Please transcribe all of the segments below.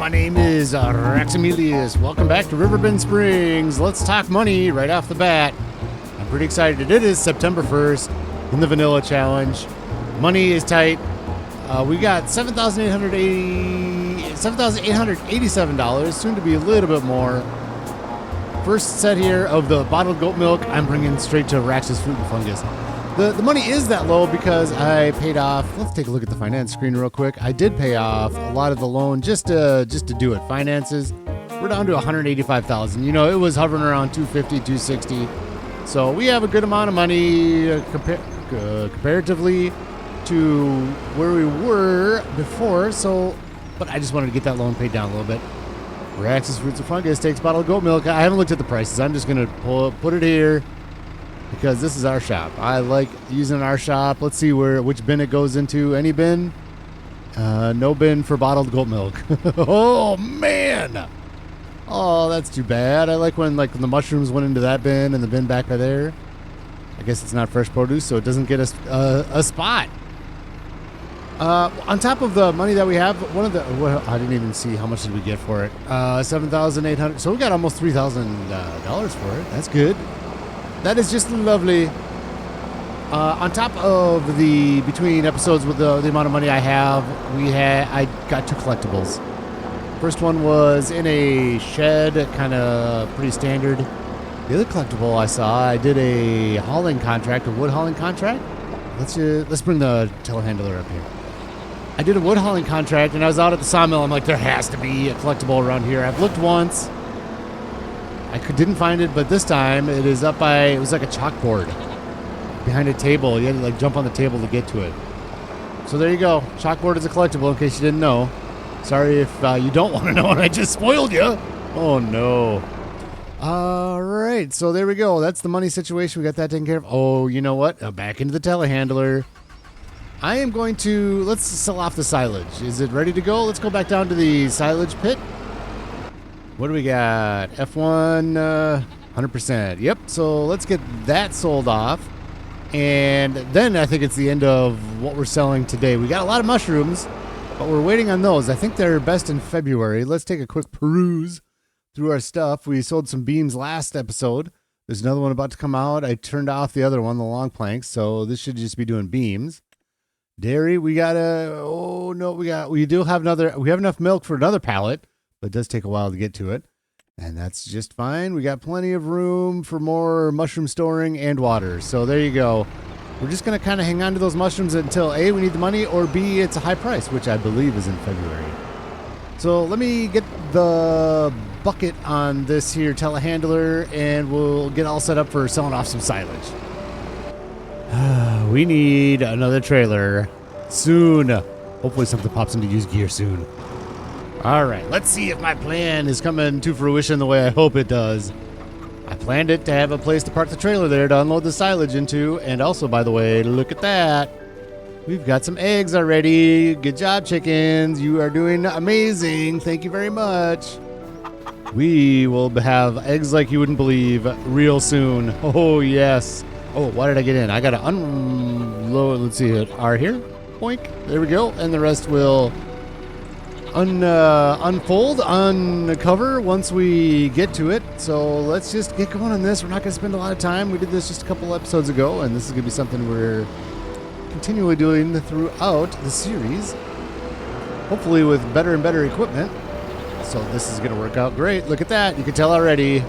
my name is Raxamelius. Welcome back to Riverbend Springs. Let's talk money right off the bat. I'm pretty excited. It is September 1st in the Vanilla Challenge. Money is tight. We got $7,887, soon to be a little bit more. First set here of the bottled goat milk, I'm bringing straight to Rax's Fruit and Fungus. The money is that low because I paid off. Let's take a look at the finance screen real quick. I did pay off a lot of the loan just to do it. Finances, we're down to $185,000. You know, it was hovering around $250, $260. So we have a good amount of money comparatively to where we were before. So, but I just wanted to get that loan paid down a little bit. Rax's Fruits and Fungus takes bottled goat milk. I haven't looked at the prices. I'm just gonna put it here, because this is our shop. I like using our shop. Let's see which bin it goes into. Any bin? No bin for bottled goat milk. Oh, man. Oh, that's too bad. I like when the mushrooms went into that bin and the bin back by there. I guess it's not fresh produce, so it doesn't get a spot. On top of the money that we have, I didn't even see how much did we get for it. $7,800. So we got almost $3,000 for it. That's good. That is just lovely. On top of between episodes with the amount of money I have, I got 2 collectibles. First one was in a shed, kind of pretty standard. The other collectible I saw, I did a hauling contract, a wood hauling contract. Let's bring the telehandler up here. I did a wood hauling contract, and I was out at the sawmill. I'm like, there has to be a collectible around here. I've looked once. I didn't find it, but this time it is up by, it was like a chalkboard behind a table. You had to jump on the table to get to it. So there you go. Chalkboard is a collectible, in case you didn't know. Sorry if you don't want to know and I just spoiled you. Oh, no. All right, so there we go. That's the money situation. We got that taken care of. Oh, you know what? Back into the telehandler. I am going to, let's sell off the silage. Is it ready to go? Let's go back down to the silage pit. What do we got? F1, 100%. Yep, so let's get that sold off. And then I think it's the end of what we're selling today. We got a lot of mushrooms, but we're waiting on those. I think they're best in February. Let's take a quick peruse through our stuff. We sold some beams last episode. There's another one about to come out. I turned off the other one, the long planks, so this should just be doing beams. Dairy, we have enough milk for another pallet, but it does take a while to get to it. And that's just fine. We got plenty of room for more mushroom storing and water. So there you go. We're just going to kind of hang on to those mushrooms until A, we need the money, or B, it's a high price, which I believe is in February. So let me get the bucket on this here telehandler, and we'll get all set up for selling off some silage. We need another trailer soon. Hopefully something pops into used gear soon. All right, let's see if my plan is coming to fruition the way I hope it does. I planned it to have a place to park the trailer there to unload the silage into. And also, by the way, look at that. We've got some eggs already. Good job, chickens. You are doing amazing. Thank you very much. We will have eggs like you wouldn't believe real soon. Oh, yes. Oh, why did I get in? I got to unload. Let's see it. R here. Boink. There we go. And the rest will uncover once we get to it. So let's just get going on this. We're not going to spend a lot of time. We did this just a couple episodes ago, and this is going to be something we're continually doing throughout the series. Hopefully with better and better equipment. So this is going to work out great. Look at that. You can tell already.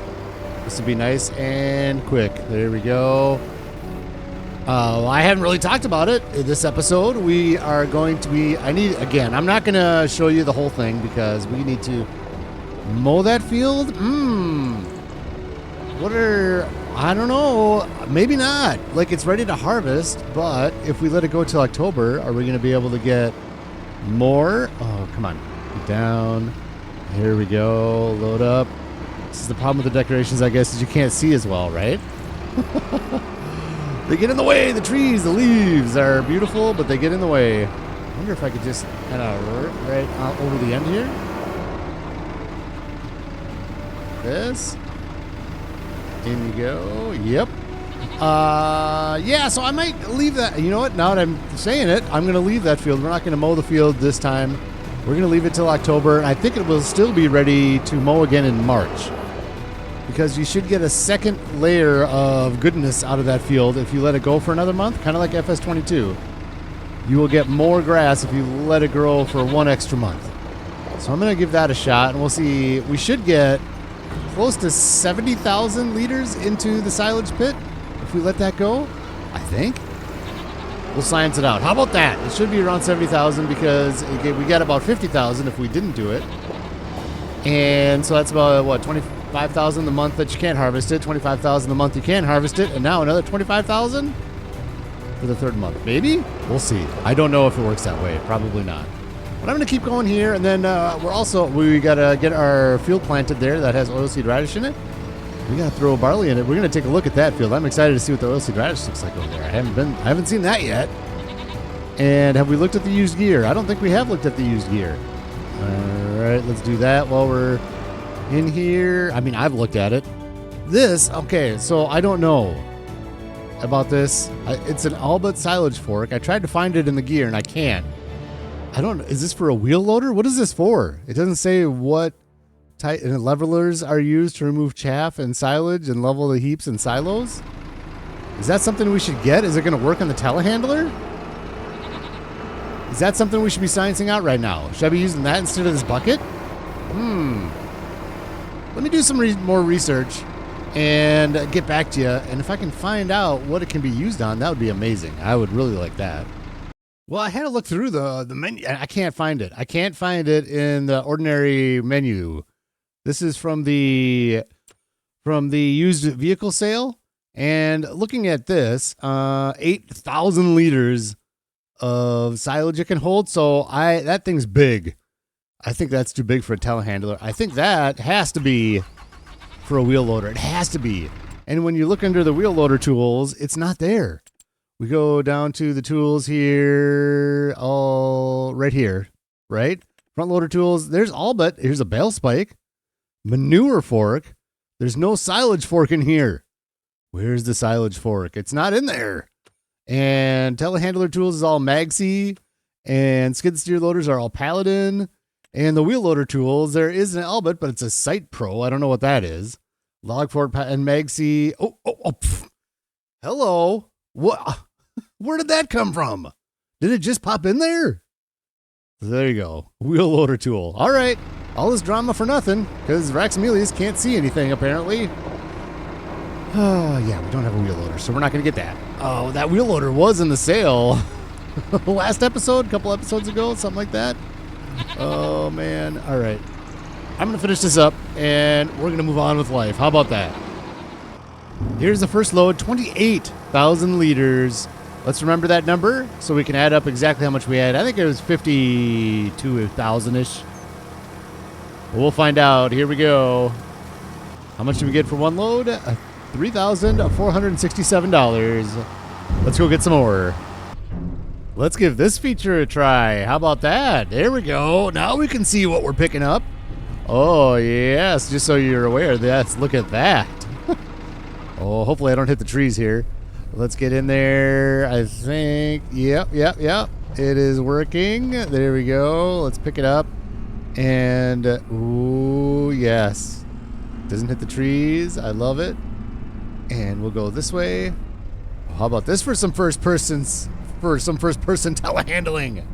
This will be nice and quick. There we go. I haven't really talked about it in this episode. We are going to be, I'm not going to show you the whole thing because we need to mow that field. I don't know, maybe not. It's ready to harvest, but if we let it go till October, are we going to be able to get more? Oh, come on. Get down. Here we go. Load up. This is the problem with the decorations, I guess, is you can't see as well, right? They get in the way. The trees, the leaves are beautiful, but they get in the way. I wonder if I could just kind of right over the end here. This. In you go. Yep. Yeah, so I might leave that. You know what? Now that I'm saying it, I'm going to leave that field. We're not going to mow the field this time. We're going to leave it till October, and I think it will still be ready to mow again in March. Because you should get a second layer of goodness out of that field if you let it go for another month, kind of like FS22. You will get more grass if you let it grow for one extra month. So I'm going to give that a shot, and we'll see. We should get close to 70,000 liters into the silage pit if we let that go, I think. We'll science it out. How about that? It should be around 70,000 because we got about 50,000 if we didn't do it. And so that's about, what, 25,000 the month that you can't harvest it, 25,000 the month you can harvest it, and now another 25,000 for the third month. Maybe? We'll see. I don't know if it works that way. Probably not. But I'm going to keep going here, and then we got to get our field planted there that has oilseed radish in it. We got to throw barley in it. We're going to take a look at that field. I'm excited to see what the oilseed radish looks like over there. I haven't seen that yet. And have we looked at the used gear? I don't think we have looked at the used gear. All right, let's do that while we're in here. I mean, I've looked at it. Okay, so I don't know about this. It's an all but silage fork. I tried to find it in the gear and I can't. I don't know. Is this for a wheel loader? What is this for? It doesn't say what type. And levelers are used to remove chaff and silage and level the heaps and silos. Is that something we should get? Is it going to work on the telehandler? Is that something we should be sciencing out right now? Should I be using that instead of this bucket? Let me do some more research and get back to you. And if I can find out what it can be used on, that would be amazing. I would really like that. Well, I had to look through the menu. I can't find it. I can't find it in the ordinary menu. This is from the used vehicle sale. And looking at this, 8,000 liters of silage it can hold. So that thing's big. I think that's too big for a telehandler. I think that has to be for a wheel loader. It has to be. And when you look under the wheel loader tools, it's not there. We go down to the tools here, all right here, right? Front loader tools. There's all but, here's a bale spike, manure fork. There's no silage fork in here. Where's the silage fork? It's not in there. And telehandler tools is all Magsy, and skid steer loaders are all Paladin. And the wheel loader tools, there is an Albert, but it's a Site Pro. I don't know what that is. Log fork and Magsy. Hello. What? Where did that come from? Did it just pop in there? There you go. Wheel loader tool. All right. All this drama for nothing because Raxamelius can't see anything apparently. Yeah, we don't have a wheel loader, so we're not going to get that. Oh, that wheel loader was in the sale last episode, a couple episodes ago, something like that. Oh, man. All right. I'm going to finish this up, and we're going to move on with life. How about that? Here's the first load, 28,000 liters. Let's remember that number so we can add up exactly how much we had. I think it was 52,000-ish. We'll find out. Here we go. How much did we get for one load? $3,467. Let's go get some more. Let's give this feature a try. How about that? There we go. Now we can see what we're picking up. Oh, yes. Just so you're aware. Look at that. Oh, hopefully I don't hit the trees here. Let's get in there. I think. Yep. It is working. There we go. Let's pick it up. And, ooh, yes. Doesn't hit the trees. I love it. And we'll go this way. How about this for some first person telehandling?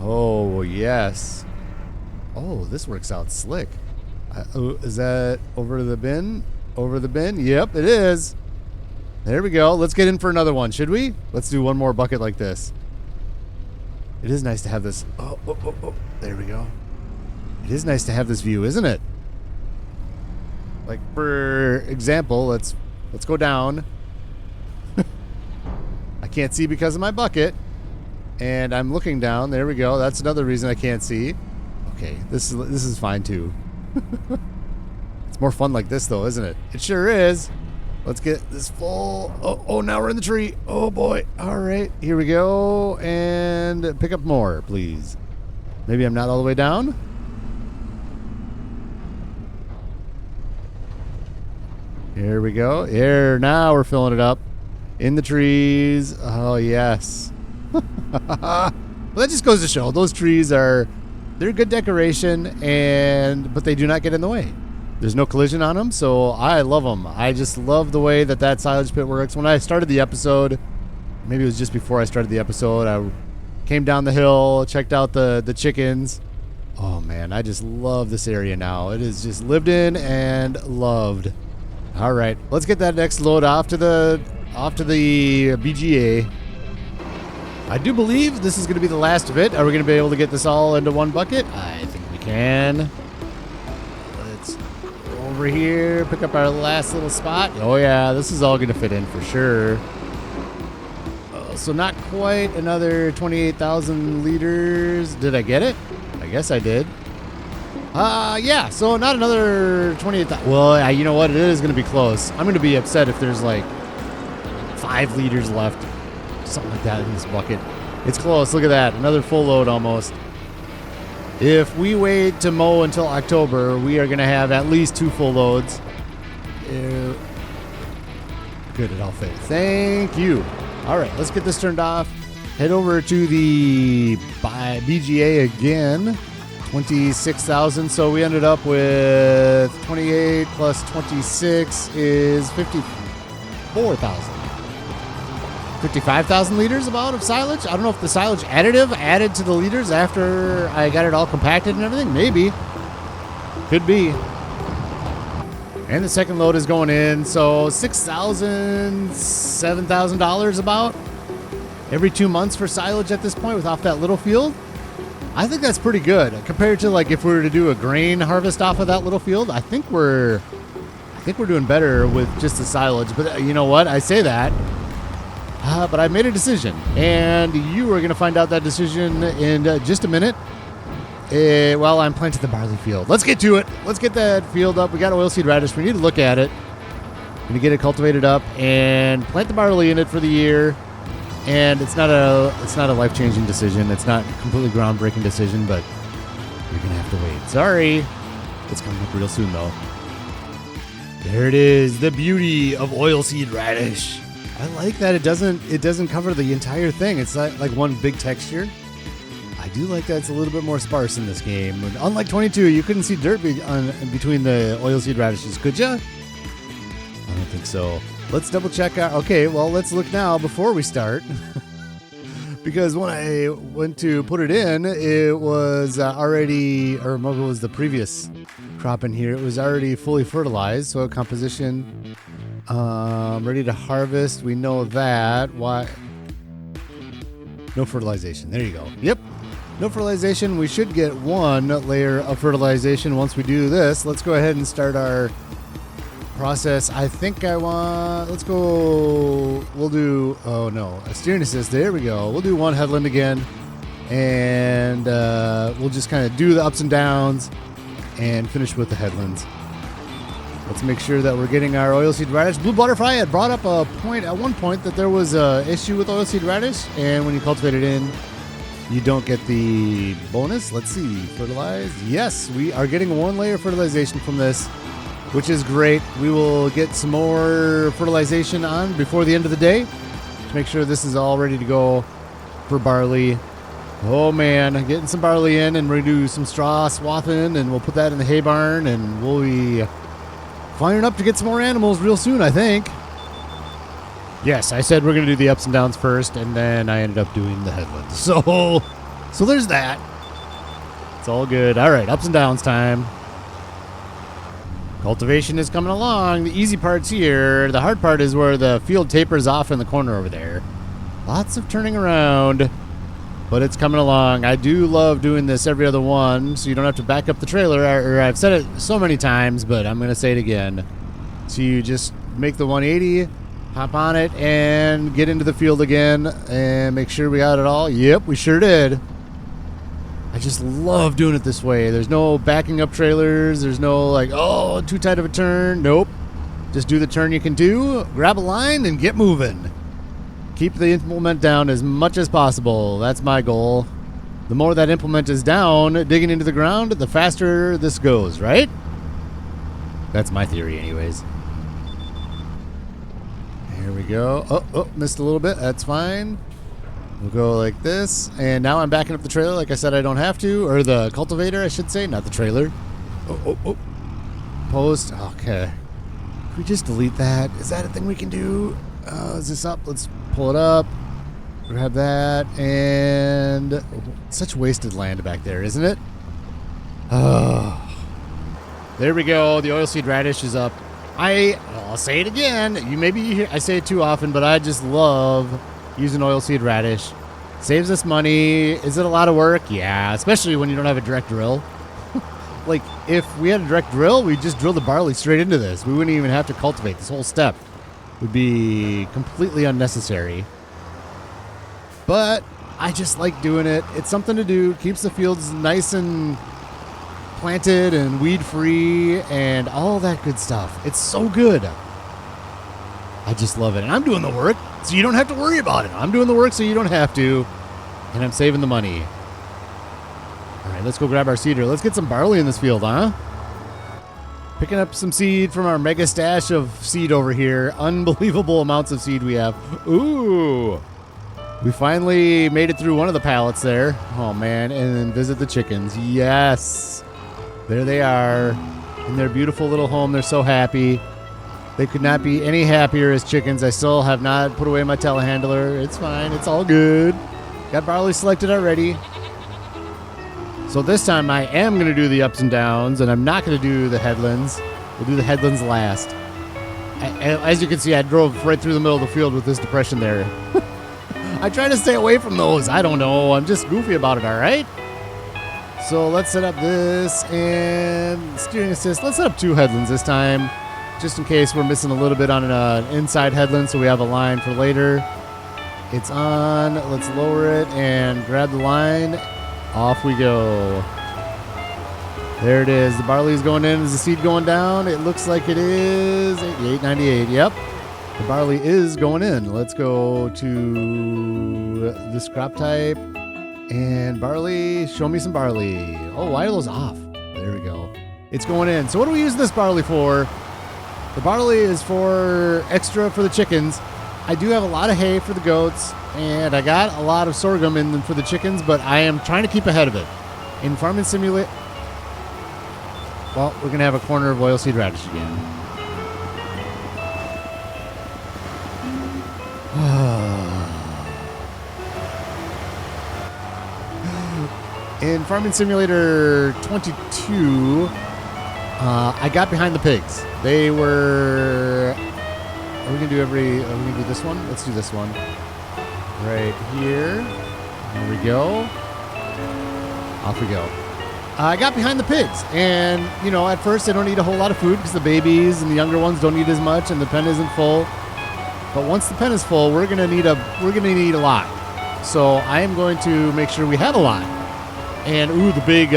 Oh, yes. Oh, this works out slick. Is that over the bin? Over the bin? Yep, it is. There we go. Let's get in for another one, should we? Let's do one more bucket like this. It is nice to have this. Oh. There we go. It is nice to have this view, isn't it? Like, for example, let's go down. I can't see because of my bucket. And I'm looking down. There we go. That's another reason I can't see. Okay, this is fine too. It's more fun like this though, isn't it? It sure is. Let's get this full. Oh, now we're in the tree. Oh boy. All right, here we go. And pick up more, please. Maybe I'm not all the way down. Here we go. Here, now we're filling it up. In the trees. Oh, yes. Well, that just goes to show those trees are They're good decoration, but they do not get in the way. There's no collision on them, so I love them. I just love the way that silage pit works. When I started the episode, maybe it was just before I started the episode, I came down the hill, checked out the chickens. Oh man, I just love this area now. It is just lived in and loved. All right, let's get that next load off to the BGA. I do believe this is going to be the last of it. Are we going to be able to get this all into one bucket? I think we can. Let's go over here, pick up our last little spot. Oh yeah, this is all going to fit in for sure. So not quite another 28,000 liters. Did I get it? I guess I did. Yeah, so not another 28,000. Well, you know what? It is going to be close. I'm going to be upset if there's like 5 liters left. Something like that in this bucket. It's close. Look at that. Another full load almost. If we wait to mow until October, we are going to have at least 2 full loads. Good, it all fit. Thank you. All right, let's get this turned off. Head over to the BGA again. 26,000. So we ended up with 28 plus 26 is 54,000. 55,000 liters about of silage. I don't know if the silage additive added to the liters after I got it all compacted and everything. Maybe. Could be. And the second load is going in. So $6,000, $7,000 about every 2 months for silage at this point with off that little field. I think that's pretty good compared to like if we were to do a grain harvest off of that little field. I think we're doing better with just the silage. But you know what? I say that. But I made a decision, and you are going to find out that decision in just a minute while I'm planting the barley field. Let's get to it. Let's get that field up. We got oilseed radish. We need to look at it. Going to get it cultivated up and plant the barley in it for the year. And it's not a life-changing decision. It's not a completely groundbreaking decision, but you're going to have to wait. Sorry. It's coming up real soon, though. There it is, the beauty of oilseed radish. I like that it doesn't cover the entire thing. It's like one big texture. I do like that it's a little bit more sparse in this game. Unlike 22, you couldn't see dirt between the oilseed radishes, could you? I don't think so. Let's double check out. Okay, well, let's look now before we start. Because when I went to put it in, it was already, or maybe it was the previous crop in here, it was already fully fertilized. Soil composition. Ready to harvest. We know that. Why? No fertilization. There you go. Yep. No fertilization. We should get 1 layer of fertilization once we do this. Let's go ahead and start our process. I think let's go. We'll do, oh no, a steering assist. There we go. We'll do 1 headland again. And we'll just kind of do the ups and downs and finish with the headlands. Let's make sure that we're getting our oilseed radish. Blue butterfly had brought up a point at one point that there was an issue with oilseed radish, and when you cultivate it in, you don't get the bonus. Let's see, fertilized. Yes, we are getting 1 layer of fertilization from this, which is great. We will get some more fertilization on before the end of the day to make sure this is all ready to go for barley. Oh man, getting some barley in, and we're going to do some straw swathing, and we'll put that in the hay barn, and we'll be firing up to get some more animals real soon, I think. Yes, I said we're going to do the ups and downs first, and then I ended up doing the headlands. So there's that. It's all good. All right, ups and downs time. Cultivation is coming along. The easy part's here. The hard part is where the field tapers off in the corner over there. Lots of turning around, but it's coming along. I do love doing this every other one, so you don't have to back up the trailer. Or I've said it so many times, but I'm going to say it again. So you just make the 180, hop on it, and get into the field again, and make sure we got it all. Yep, we sure did. I just love doing it this way. There's no backing up trailers. There's no like, oh, too tight of a turn. Nope. Just do the turn you can do, grab a line, and get moving. Keep the implement down as much as possible. That's my goal. The more that implement is down, digging into the ground, the faster this goes, right? That's my theory anyways. Here we go. Oh, missed a little bit. That's fine. We'll go like this, and now I'm backing up the trailer like I said I don't have to, or the cultivator I should say, not the trailer. Oh. Post, okay. Can we just delete that? Is that a thing we can do? Is this up? Let's pull it up. Grab that, and such wasted land back there, isn't it? Oh. There we go, the oilseed radish is up. I'll say it again, I say it too often, but I just love using oilseed radish. Saves us money. Is it a lot of work? Yeah, especially when you don't have a direct drill. Like, if we had a direct drill, we'd just drill the barley straight into this. We wouldn't even have to cultivate. This whole step would be completely unnecessary. But I just like doing it. It's something to do. Keeps the fields nice and planted and weed-free and all that good stuff. It's so good. I just love it. And I'm doing the work, so you don't have to worry about it. I'm doing the work so you don't have to. And I'm saving the money. All right, let's go grab our seeder. Let's get some barley in this field, huh? Picking up some seed from our mega stash of seed over here. Unbelievable amounts of seed we have. Ooh. We finally made it through one of the pallets there. Oh, man. And then visit the chickens. Yes. There they are. In their beautiful little home. They're so happy. They could not be any happier as chickens. I still have not put away my telehandler. It's fine. It's all good. Got barley selected already. So this time I am going to do the ups and downs, and I'm not going to do the headlands. We'll do the headlands last. As you can see, I drove right through the middle of the field with this depression there. I try to stay away from those. I don't know. I'm just goofy about it, all right? So let's set up this and steering assist. Let's set up 2 headlands this time, just in case we're missing a little bit on an inside headland, so we have a line for later. It's on. Let's lower it and grab the line. Off we go. There it is. The barley is going in. Is the seed going down? It looks like it is. 898. Yep. The barley is going in. Let's go to this crop type. And barley. Show me some barley. Oh, why are those off? There we go. It's going in. So what do we use this barley for? The barley is for extra for the chickens. I do have a lot of hay for the goats, and I got a lot of sorghum in for the chickens, but I am trying to keep ahead of it. In Farming Simulator, well, we're going to have a corner of oilseed radish again. In Farming Simulator 22, I got behind the pigs. They were... Are we going to do this one? Let's do this one. Right here. There we go. Off we go. I got behind the pigs. And, you know, at first they don't eat a whole lot of food because the babies and the younger ones don't eat as much and the pen isn't full. But once the pen is full, we're going to need a lot. So I am going to make sure we have a lot. And, ooh, the big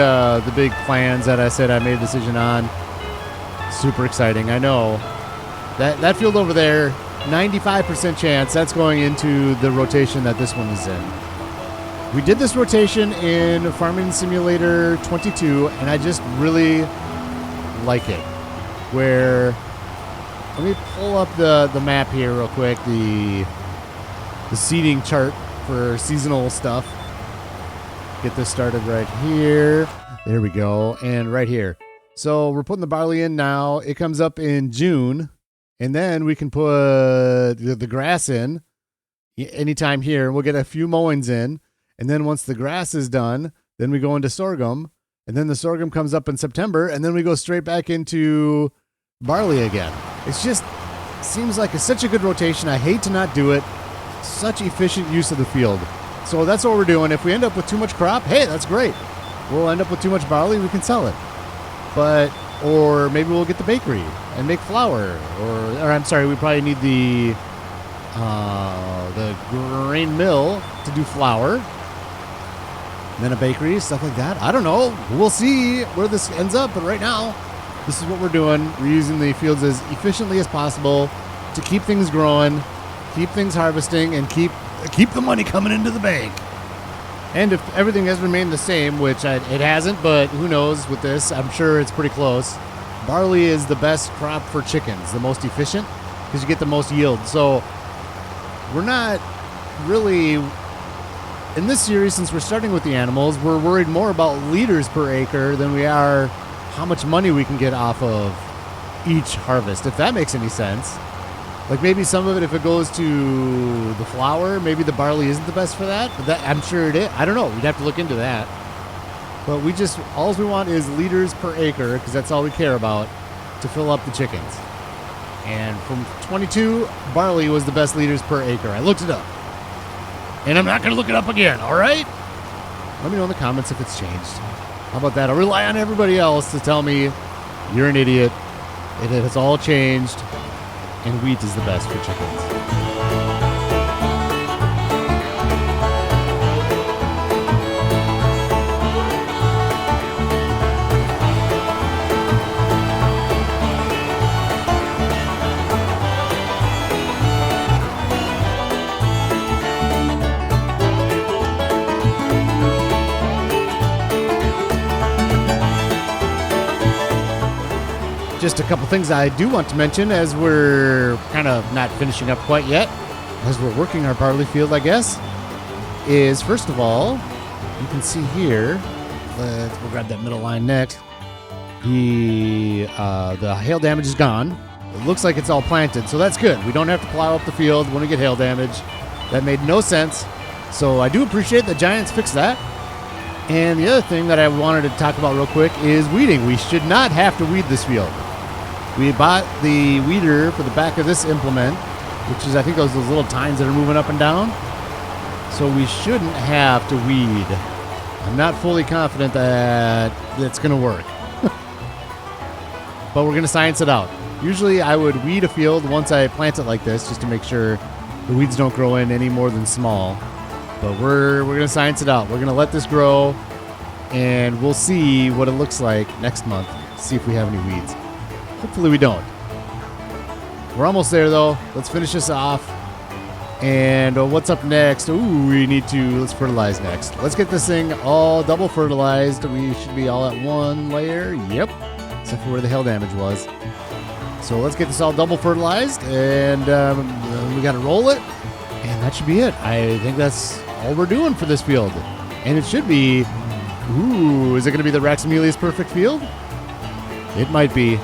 plans that I said I made a decision on. Super exciting. I know. That field over there, 95% chance that's going into the rotation that this one is in. We did this rotation in Farming Simulator 22, and I just really like it. Where, let me pull up the map here real quick, the seeding chart for seasonal stuff. Get this started right here. There we go, and right here. So we're putting the barley in now. It comes up in June. And then we can put the grass in anytime here. We'll get a few mowings in. And then once the grass is done, then we go into sorghum. And then the sorghum comes up in September. And then we go straight back into barley again. It's just seems like it's such a good rotation. I hate to not do it. Such efficient use of the field. So that's what we're doing. If we end up with too much crop, hey, that's great. We'll end up with too much barley. We can sell it. Or maybe we'll get the bakery and make flour. Or I'm sorry, we probably need the grain mill to do flour. And then a bakery, stuff like that. I don't know. We'll see where this ends up. But right now, this is what we're doing. We're using the fields as efficiently as possible to keep things growing, keep things harvesting, and keep the money coming into the bank. And if everything has remained the same, which it hasn't, but who knows with this, I'm sure it's pretty close. Barley is the best crop for chickens, the most efficient, because you get the most yield. So we're not really in this series, since we're starting with the animals, we're worried more about liters per acre than we are how much money we can get off of each harvest, if that makes any sense. Like maybe some of it, if it goes to the flour, maybe the barley isn't the best for that, but that, I'm sure it is. I don't know. We'd have to look into that. But all we want is liters per acre, because that's all we care about, to fill up the chickens. And from 22, barley was the best liters per acre. I looked it up. And I'm not going to look it up again, all right? Let me know in the comments if it's changed. How about that? I'll rely on everybody else to tell me you're an idiot. It has all changed, and wheat is the best for chickens. Just a couple things I do want to mention as we're kind of not finishing up quite yet, as we're working our barley field, I guess, is first of all, you can see here, we'll grab that middle line next. The hail damage is gone. It looks like it's all planted, so that's good. We don't have to plow up the field when we get hail damage. That made no sense. So I do appreciate that Giants fixed that. And the other thing that I wanted to talk about real quick is weeding. We should not have to weed this field. We bought the weeder for the back of this implement, which is, I think, those little tines that are moving up and down. So we shouldn't have to weed. I'm not fully confident that it's going to work. But we're going to science it out. Usually I would weed a field once I plant it like this, just to make sure the weeds don't grow in any more than small. But we're going to science it out. We're going to let this grow, and we'll see what it looks like next month. See if we have any weeds. Hopefully we don't. We're almost there, though. Let's finish this off. And what's up next? Let's fertilize next. Let's get this thing all double fertilized. We should be all at one layer. Yep. Except for where the hail damage was. So let's get this all double fertilized. And we got to roll it. And that should be it. I think that's all we're doing for this field. And it should be... is it going to be the Raxamelius perfect field? It might be.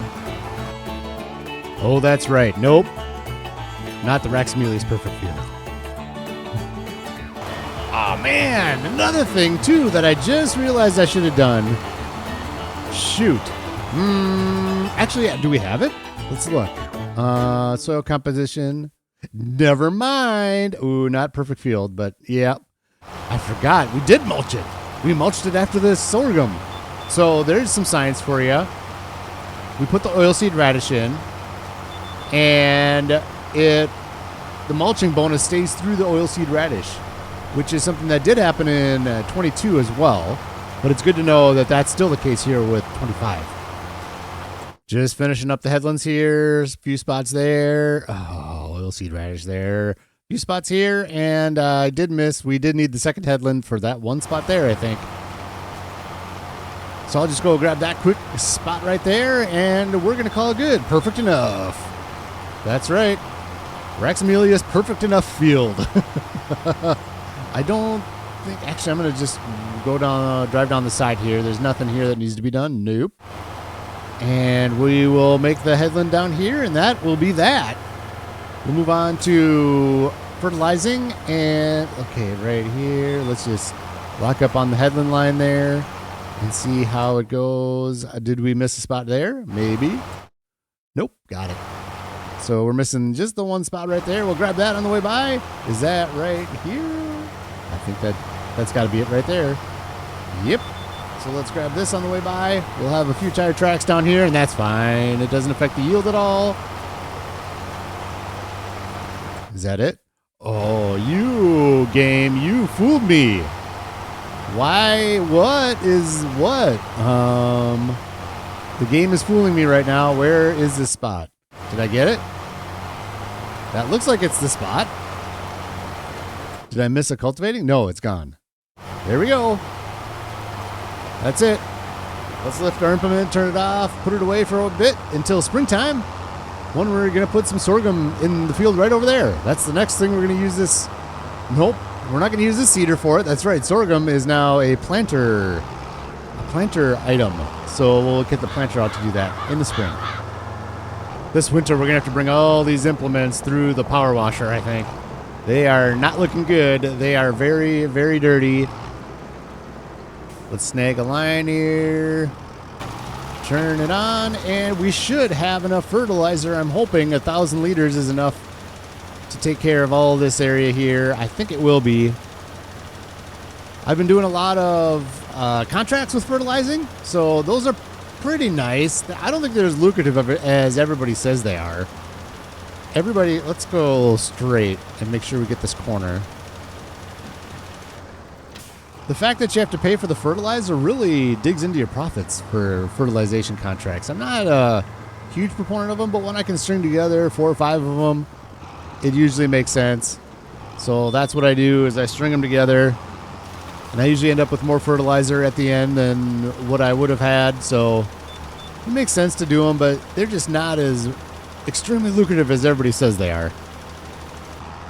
Oh, that's right. Nope. Not the Raxamelius perfect field. Oh, man. Another thing, too, that I just realized I should have done. Shoot. Actually, do we have it? Let's look. Soil composition. Never mind. Not perfect field, but yeah. I forgot. We did mulch it. We mulched it after the sorghum. So there's some science for you. We put the oilseed radish in. And the mulching bonus stays through the oilseed radish, which is something that did happen in 22 as well. But it's good to know that that's still the case here with 25. Just finishing up the headlands here. A few spots there. Oh, oilseed radish there. A few spots here. And I did miss. We did need the second headland for that one spot there, I think. So I'll just go grab that quick spot right there. And we're going to call it good. Perfect enough. That's right. Raxamelius perfect enough field. I don't think... Actually, I'm going to just drive down the side here. There's nothing here that needs to be done. Nope. And we will make the headland down here, and that will be that. We'll move on to fertilizing. And, okay, right here. Let's just lock up on the headland line there and see how it goes. Did we miss a spot there? Maybe. Nope. Got it. So we're missing just the one spot right there. We'll grab that on the way by. Is that right here? I think that's got to be it right there. Yep. So let's grab this on the way by. We'll have a few tire tracks down here, and that's fine. It doesn't affect the yield at all. Is that it? Oh, you game, you fooled me. Why? What is what? The game is fooling me right now. Where is this spot? Did I get it? That looks like it's the spot. Did I miss a cultivating? No, it's gone. There we go. That's it. Let's lift our implement, turn it off, put it away for a bit until springtime, when we're going to put some sorghum in the field right over there. That's the next thing we're going to use this. Nope. We're not going to use the seeder for it. That's right. Sorghum is now a planter item. So we'll get the planter out to do that in the spring. This winter, we're going to have to bring all these implements through the power washer, I think. They are not looking good. They are very, very dirty. Let's snag a line here. Turn it on, and we should have enough fertilizer. I'm hoping 1,000 liters is enough to take care of all this area here. I think it will be. I've been doing a lot of contracts with fertilizing, so those are pretty nice. I don't think they're as lucrative as everybody says they are. Everybody, let's go straight and make sure we get this corner. The fact that you have to pay for the fertilizer really digs into your profits for fertilization contracts. I'm not a huge proponent of them, but when I can string together 4 or 5 of them, it usually makes sense. So that's what I do, is I string them together, and I usually end up with more fertilizer at the end than what I would have had. So it makes sense to do them, but they're just not as extremely lucrative as everybody says they are.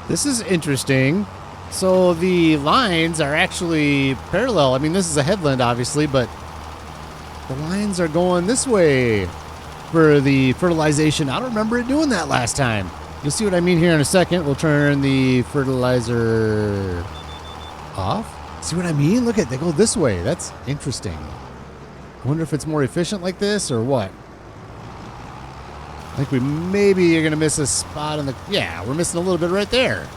This is interesting. So the lines are actually parallel. I mean, this is a headland, obviously, but the lines are going this way for the fertilization. I don't remember it doing that last time. You'll see what I mean here in a second. We'll turn the fertilizer off. See what I mean? Look at, they go this way. That's interesting. I wonder if it's more efficient like this or what. I think we maybe are going to miss a spot in the... Yeah, we're missing a little bit right there.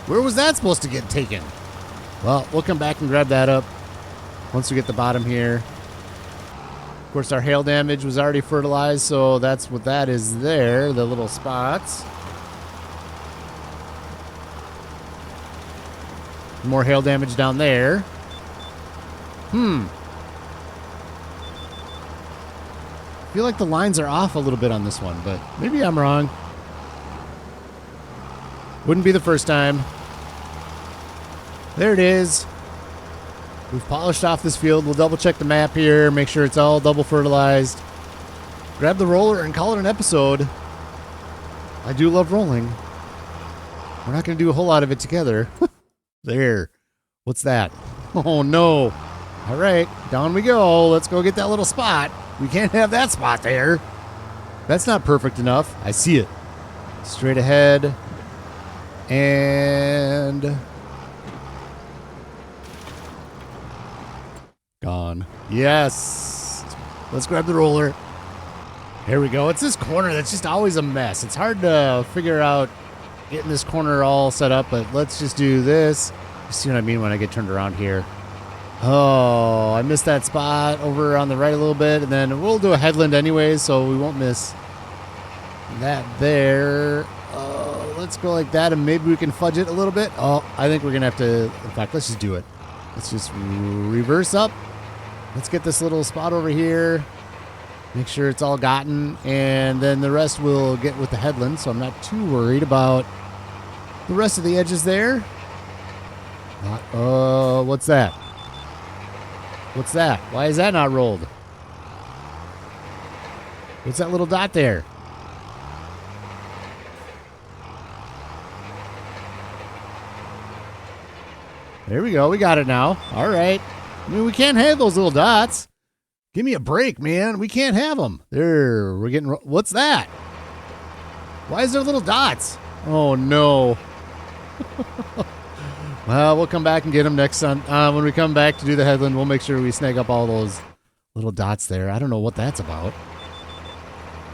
Where was that supposed to get taken? Well, we'll come back and grab that up once we get the bottom here. Of course, our hail damage was already fertilized, so that's what that is there, the little spots. More hail damage down there. I feel like the lines are off a little bit on this one, but maybe I'm wrong. Wouldn't be the first time. There it is. We've polished off this field. We'll double check the map here, make sure it's all double fertilized. Grab the roller and call it an episode. I do love rolling. We're not going to do a whole lot of it together. There. What's that? Oh, no. All right, down we go. Let's go get that little spot. We can't have that spot there. That's not perfect enough. I see it. Straight ahead. And... gone. Yes. Let's grab the roller. Here we go. It's this corner that's just always a mess. It's hard to figure out getting this corner all set up, but let's just do this. You see what I mean when I get turned around here. Oh, I missed that spot over on the right a little bit, and then we'll do a headland anyways, so we won't miss that there. Let's go like that, and maybe we can fudge it a little bit. Oh, I think we're going to have to... In fact, let's just do it. Let's just reverse up. Let's get this little spot over here. Make sure it's all gotten, and then the rest we'll get with the headland, so I'm not too worried about the rest of the edges there. What's that? What's that? Why is that not rolled? What's that little dot there? There we go. We got it now. All right. I mean, we can't have those little dots. Give me a break, man. We can't have them. There. We're getting... What's that? Why is there little dots? Oh, no. Well, we'll come back and get them next time. When we come back to do the headland, we'll make sure we snag up all those little dots there. I don't know what that's about.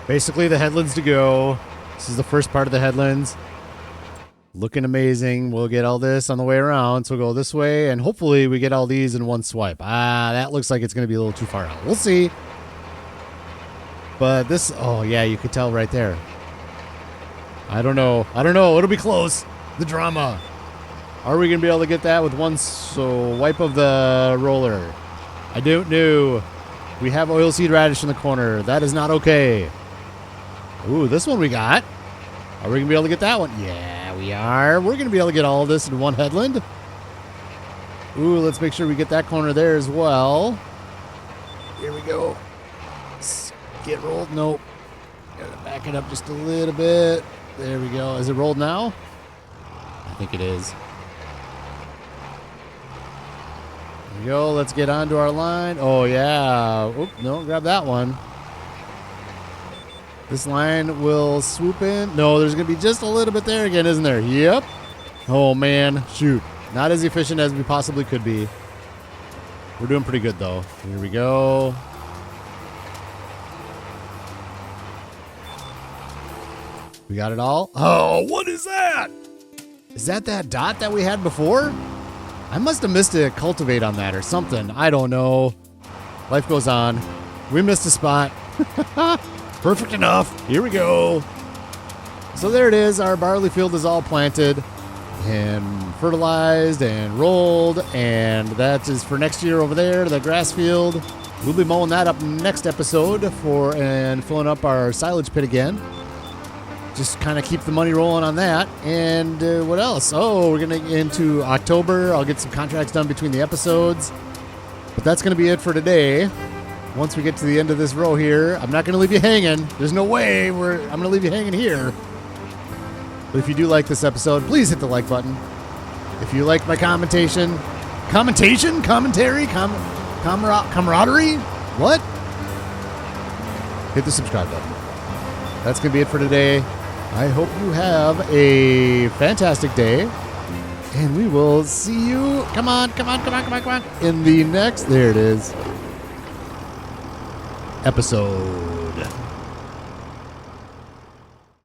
Basically, the headlands to go. This is the first part of the headlands. Looking amazing. We'll get all this on the way around. So we'll go this way, and hopefully we get all these in one swipe. That looks like it's going to be a little too far out. We'll see. But this... Oh, yeah, you could tell right there. I don't know. It'll be close. The drama. Are we going to be able to get that with one wipe of the roller? I don't know. We have oilseed radish in the corner. That is not okay. Ooh, this one we got. Are we going to be able to get that one? Yeah, we are. We're going to be able to get all of this in one headland. Ooh, let's make sure we get that corner there as well. Here we go. Let's get rolled. Nope. Gotta back it up just a little bit. There we go. Is it rolled now? I think it is. we go. Let's get onto our line. Oh, yeah. Oop, no, grab that one. This line will swoop in. No, there's going to be just a little bit there again, isn't there? Yep. Oh, man. Shoot. Not as efficient as we possibly could be. We're doing pretty good, though. Here we go. We got it all. Oh, what is that? Is that dot that we had before? I must have missed a cultivate on that or something. I don't know. Life goes on. We missed a spot. Perfect enough. Here we go. So there it is. Our barley field is all planted and fertilized and rolled. And that is for next year over there, the grass field. We'll be mowing that up next episode and filling up our silage pit again. Just kind of keep the money rolling on that. And what else? Oh, we're going to get into October. I'll get some contracts done between the episodes. But that's going to be it for today. Once we get to the end of this row here, I'm not going to leave you hanging. There's no way I'm going to leave you hanging here. But if you do like this episode, please hit the like button. If you like my camaraderie? What? Hit the subscribe button. That's going to be it for today. I hope you have a fantastic day. And we will see you. Come on. In the next, there it is, episode.